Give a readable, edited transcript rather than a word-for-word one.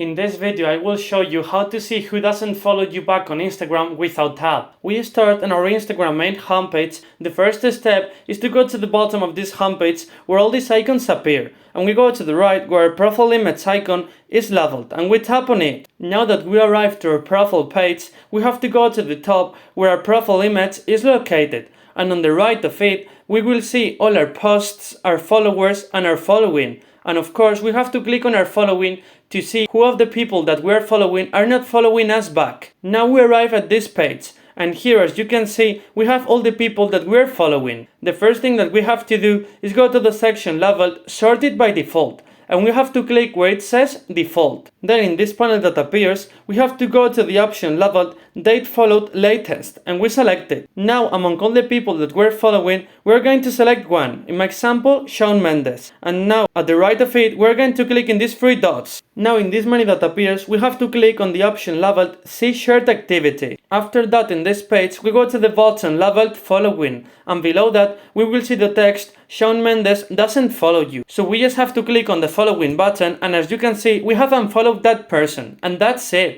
In this video, I will show you how to see who doesn't follow you back on Instagram without tab. We start on our Instagram main homepage. The first step is to go to the bottom of this homepage where all these icons appear. And we go to the right where our profile image icon is labeled and we tap on it. Now that we arrive to our profile page, we have to go to the top where our profile image is located. And on the right of it, we will see all our posts, our followers, and our following. And of course, we have to click on our following to see who of the people that we are following are not following us back. Now we arrive at this page, and here, as you can see, we have all the people that we are following. The first thing that we have to do is go to the section labeled Sorted by Default, and we have to click where it says Default. Then in this panel that appears, we have to go to the option labeled Date Followed Latest, and we select it. Now, among all the people that we're following, we're going to select one. In my example, Shawn Mendes. And now, at the right of it, we're going to click in these three dots. Now, in this menu that appears, we have to click on the option labeled See Shared Activity. After that, in this page, we go to the button labeled Following, and below that, we will see the text Shawn Mendes doesn't follow you. So we just have to click on the following button, and as you can see, we have unfollowed that person. And that's it.